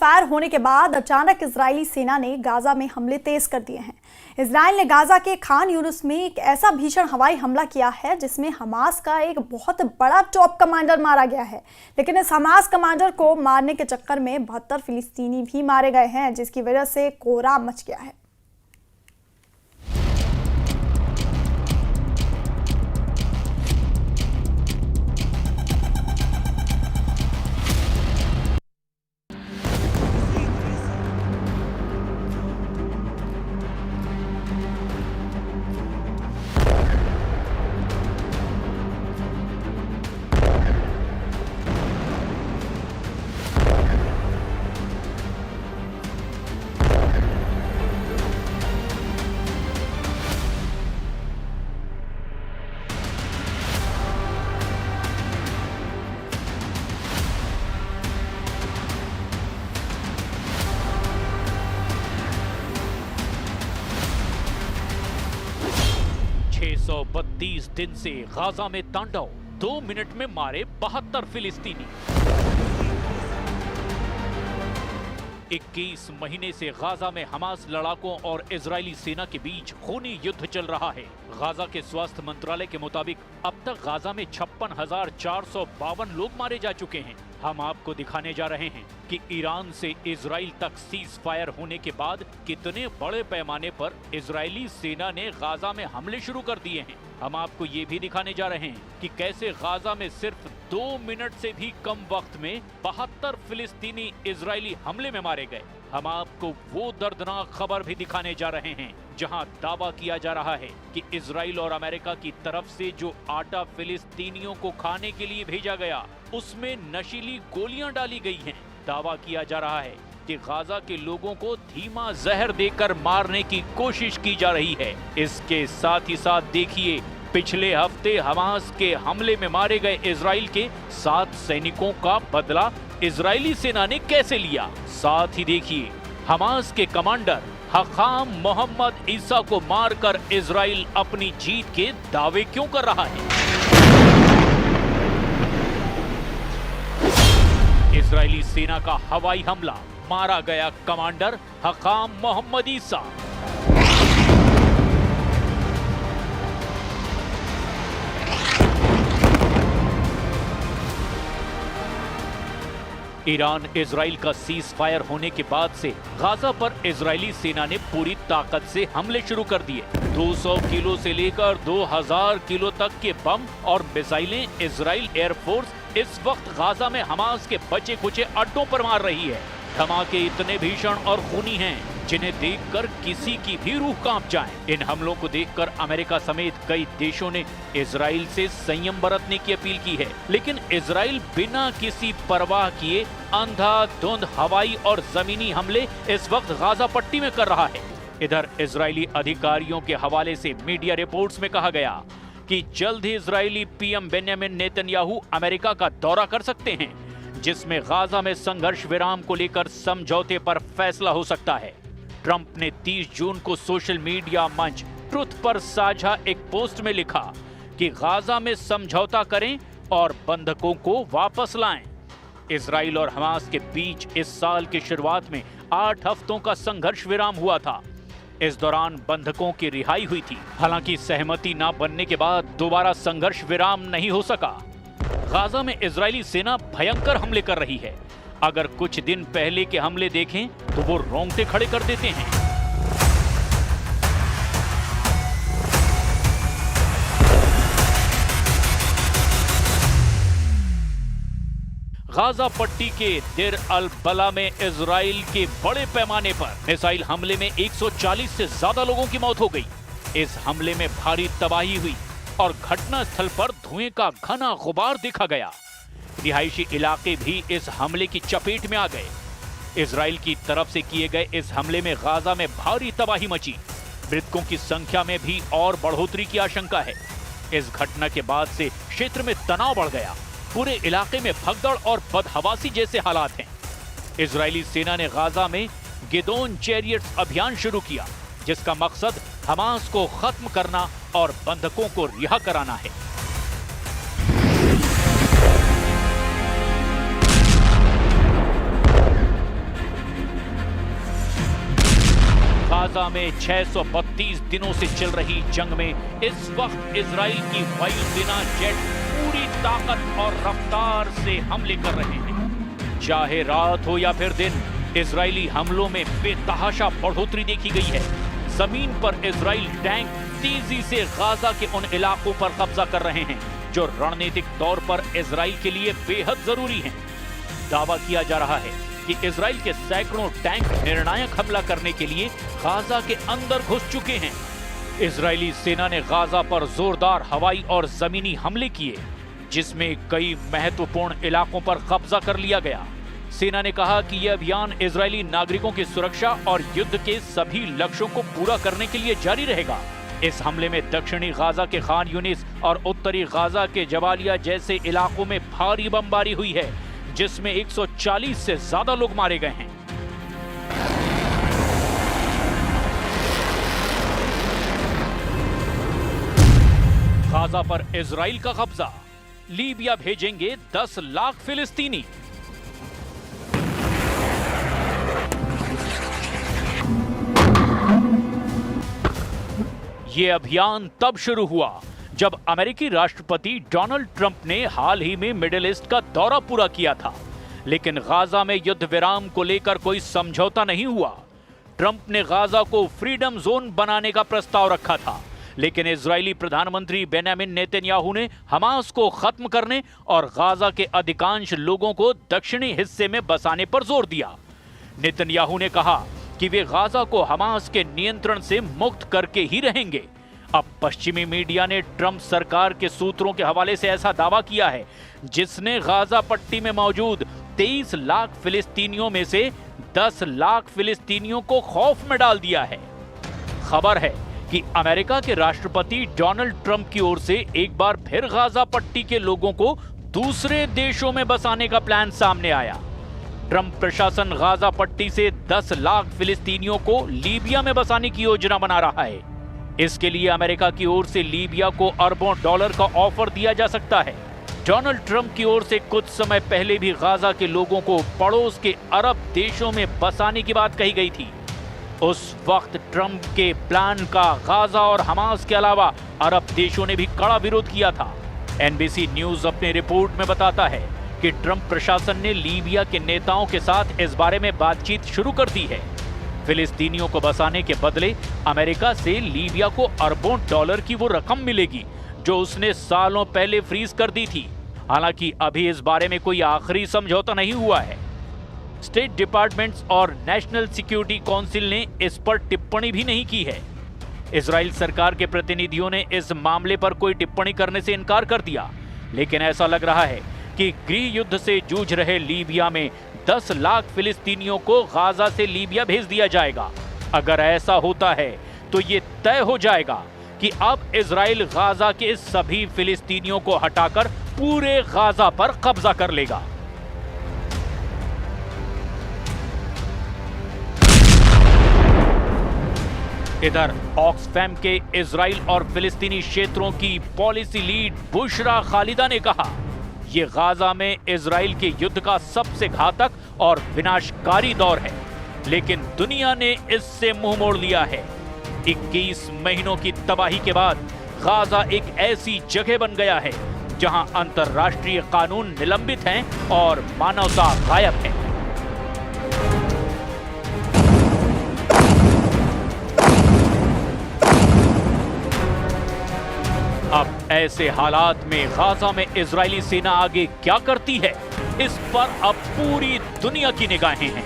Fire होने के बाद अचानक इजरायली सेना ने गाजा में हमले तेज कर दिए हैं। इजराइल ने गाजा के खान यूनिस में एक ऐसा भीषण हवाई हमला किया है जिसमें हमास का एक बहुत बड़ा टॉप कमांडर मारा गया है। लेकिन इस हमास कमांडर को मारने के चक्कर में 72 फिलिस्तीनी भी मारे गए हैं, जिसकी वजह से कोहराम मच गया है। 632 दिन से गाजा में तांडव, 2 मिनट में मारे 72 फिलिस्तीनी। 21 महीने से गाजा में हमास लड़ाकों और इजरायली सेना के बीच खूनी युद्ध चल रहा है। गाजा के स्वास्थ्य मंत्रालय के मुताबिक अब तक गाजा में 56,452 लोग मारे जा चुके हैं। हम आपको दिखाने जा रहे हैं कि ईरान से इजराइल तक सीज फायर होने के बाद कितने बड़े पैमाने पर इजरायली सेना ने गाजा में हमले शुरू कर दिए हैं। हम आपको ये भी दिखाने जा रहे हैं कि कैसे गाजा में सिर्फ 2 मिनट से भी कम वक्त में 72 फिलिस्तीनी इजरायली हमले में मारे गए। हम आपको वो दर्दनाक खबर भी दिखाने जा रहे हैं जहां दावा किया जा रहा है कि इजराइल और अमेरिका की तरफ से जो आटा फिलिस्तीनियों को खाने के लिए भेजा गया उसमें नशीली गोलियां डाली गई हैं। दावा किया जा रहा है कि गाजा के लोगों को धीमा जहर देकर मारने की कोशिश की जा रही है। इसके साथ ही साथ देखिए, पिछले हफ्ते हमास के हमले में मारे गए इजराइल के 7 सैनिकों का बदला इजरायली सेना ने कैसे लिया। साथ ही देखिए, हमास के कमांडर हकाम मोहम्मद ईसा को मारकर इजराइल अपनी जीत के दावे क्यों कर रहा है। इजरायली सेना का हवाई हमला, मारा गया कमांडर हकाम मोहम्मद ईसा। ईरान इजराइल का सीज फायर होने के बाद से गाजा पर इजरायली सेना ने पूरी ताकत से हमले शुरू कर दिए। 200 किलो से लेकर 2000 किलो तक के बम और मिसाइलें इजराइल एयरफोर्स इस वक्त गाजा में हमास के बचे खुचे अड्डों पर मार रही है। धमाके इतने भीषण और खूनी हैं जिन्हें देखकर किसी की भी रूह कांप जाए। इन हमलों को देखकर अमेरिका समेत कई देशों ने इजराइल से संयम बरतने की अपील की है, लेकिन इजराइल बिना किसी परवाह किए अंधाधुंध हवाई और जमीनी हमले इस वक्त गाजा पट्टी में कर रहा है। इधर इजरायली अधिकारियों के हवाले से मीडिया रिपोर्ट्स में कहा गया कि जल्द ही Israeli PM Benjamin Netanyahu America का दौरा कर सकते हैं, जिसमें गाजा में संघर्ष विराम को लेकर समझौते पर फैसला हो सकता है। ट्रंप ने 30 जून को सोशल मीडिया मंच ट्रुथ पर साझा एक पोस्ट में लिखा कि गाजा में समझौता करें और बंधकों को वापस लाएं। इजराइल और हमास के बीच इस साल की शुरुआत में 8 हफ्तों का संघर्ष विराम हुआ था। इस दौरान बंधकों की रिहाई हुई थी। हालांकि सहमति न बनने के बाद दोबारा संघर्ष विराम नहीं हो सका। गाजा में इजरायली सेना भयंकर हमले कर रही है। अगर कुछ दिन पहले के हमले देखें तो वो रोंगटे खड़े कर देते हैं। गाजा पट्टी के देर अल बला में इजराइल के बड़े पैमाने पर मिसाइल हमले में 140 से ज्यादा लोगों की मौत हो गई। इस हमले में भारी तबाही हुई और घटना स्थल पर धुएं का घना गुबार देखा गया। रिहायशी इलाके भी इस हमले की चपेट में आ गए। इजराइल की तरफ से किए गए इस हमले में गाजा में भारी तबाही मची। मृतकों की संख्या में भी और बढ़ोतरी की आशंका है। इस घटना के बाद से क्षेत्र में तनाव बढ़ गया। पूरे इलाके में भगदड़ और बदहवासी जैसे हालात हैं। इजरायली सेना ने गाजा में गिदोन चैरियट्स अभियान शुरू किया, जिसका मकसद हमास को खत्म करना और बंधकों को रिहा कराना है। गाजा में 632 दिनों से चल रही जंग में इस वक्त इजराइल की वायुसेना जेट पूरी ताकत और रफ्तार से हमले कर रहे हैं। चाहे रात हो या फिर दिन, इजरायली हमलों में बेतहाशा बढ़ोतरी देखी गई है। जमीन पर इजराइल टैंक तेजी से गाजा के उन इलाकों पर कब्जा कर रहे हैं जो रणनीतिक तौर पर इजराइल के लिए बेहद जरूरी हैं। दावा किया जा रहा है कि इजराइल के सैकड़ों टैंक निर्णायक हमला करने के लिए गाजा के अंदर घुस चुके हैं। इजरायली सेना ने गाजा पर जोरदार हवाई और जमीनी हमले किए, जिसमें कई महत्वपूर्ण इलाकों पर कब्जा कर लिया गया। सेना ने कहा कि यह अभियान इजरायली नागरिकों की सुरक्षा और युद्ध के सभी लक्ष्यों को पूरा करने के लिए जारी रहेगा। इस हमले में दक्षिणी गाजा के खान यूनिस और उत्तरी गाजा के जबालिया जैसे इलाकों में भारी बमबारी हुई है, जिसमें 140 से ज्यादा लोग मारे गए हैं। गाजा पर इजराइल का कब्जा, लीबिया भेजेंगे 10 लाख फिलिस्तीनी। ये अभियान तब शुरू हुआ जब अमेरिकी राष्ट्रपति डोनाल्ड ट्रंप ने हाल ही में मिडिल ईस्ट का दौरा पूरा किया था, लेकिन गाजा में युद्ध विराम को लेकर कोई समझौता नहीं हुआ। ट्रंप ने गाजा को फ्रीडम जोन बनाने का प्रस्ताव रखा था, लेकिन इजरायली प्रधानमंत्री बेंजामिन नेतन्याहू ने हमास को खत्म करने और गाजा के अधिकांश लोगों को दक्षिणी हिस्से में बसाने पर जोर दिया। नेतन्याहू ने कहा कि वे गाजा को हमास के नियंत्रण से मुक्त करके ही रहेंगे। अब पश्चिमी मीडिया ने ट्रंप सरकार के सूत्रों के हवाले से ऐसा दावा किया है, जिसने गाजा पट्टी में मौजूद 23 लाख फिलिस्तीनियों में से 10 लाख फिलिस्तीनियों को खौफ में डाल दिया है। खबर है कि अमेरिका के राष्ट्रपति डोनाल्ड ट्रंप की ओर से एक बार फिर गाजा पट्टी के लोगों को दूसरे देशों में बसाने का प्लान सामने आया। ट्रंप प्रशासन गाजा पट्टी से 10 लाख फिलिस्तीनियों को लीबिया में बसाने की योजना बना रहा है। इसके लिए अमेरिका की ओर से लीबिया को अरबों डॉलर का ऑफर दिया जा सकता है। डोनाल्ड ट्रंप की ओर से कुछ समय पहले भी गाजा के लोगों को पड़ोस के अरब देशों में बसाने की बात कही गई थी। उस वक्त ट्रंप के प्लान का गाजा और हमास के अलावा अरब देशों ने भी कड़ा विरोध किया था। एनबीसी न्यूज अपनी रिपोर्ट में बताता है कि ट्रंप प्रशासन ने लीबिया के नेताओं के साथ इस बारे में बातचीत शुरू कर दी है। फिलिस्तीनियों को बसाने के बदले अमेरिका से लीबिया को अरबों डॉलर की वो रकम मिलेगी जो उसने सालों पहले फ्रीज कर दी थी। हालांकि अभी इस बारे में कोई आखिरी समझौता नहीं हुआ है। स्टेट डिपार्टमेंट्स और नेशनल सिक्योरिटी काउंसिल ने इस पर टिप्पणी भी नहीं की है। इजराइल सरकार के प्रतिनिधियों ने इस मामले पर कोई टिप्पणी करने से इनकार कर दिया, लेकिन ऐसा लग रहा है कि गृह युद्ध से जूझ रहे लीबिया में 10 लाख फिलिस्तीनियों को गाजा से लीबिया भेज दिया जाएगा। अगर ऐसा होता है तो ये तय हो जाएगा कि अब इजराइल गाजा के सभी फिलिस्तीनियों को हटाकर पूरे गाजा पर कब्जा कर लेगा। इधर ऑक्सफैम के इजराइल और फिलिस्तीनी क्षेत्रों की पॉलिसी लीड बुशरा खालिदा ने कहा, ये गाजा में इजराइल के युद्ध का सबसे घातक और विनाशकारी दौर है, लेकिन दुनिया ने इससे मुंह मोड़ लिया है। 21 महीनों की तबाही के बाद गाजा एक ऐसी जगह बन गया है जहां अंतर्राष्ट्रीय कानून निलंबित हैं और मानवता गायब है। अब ऐसे हालात में गाजा में इजरायली सेना आगे क्या करती है, इस पर अब पूरी दुनिया की निगाहें हैं।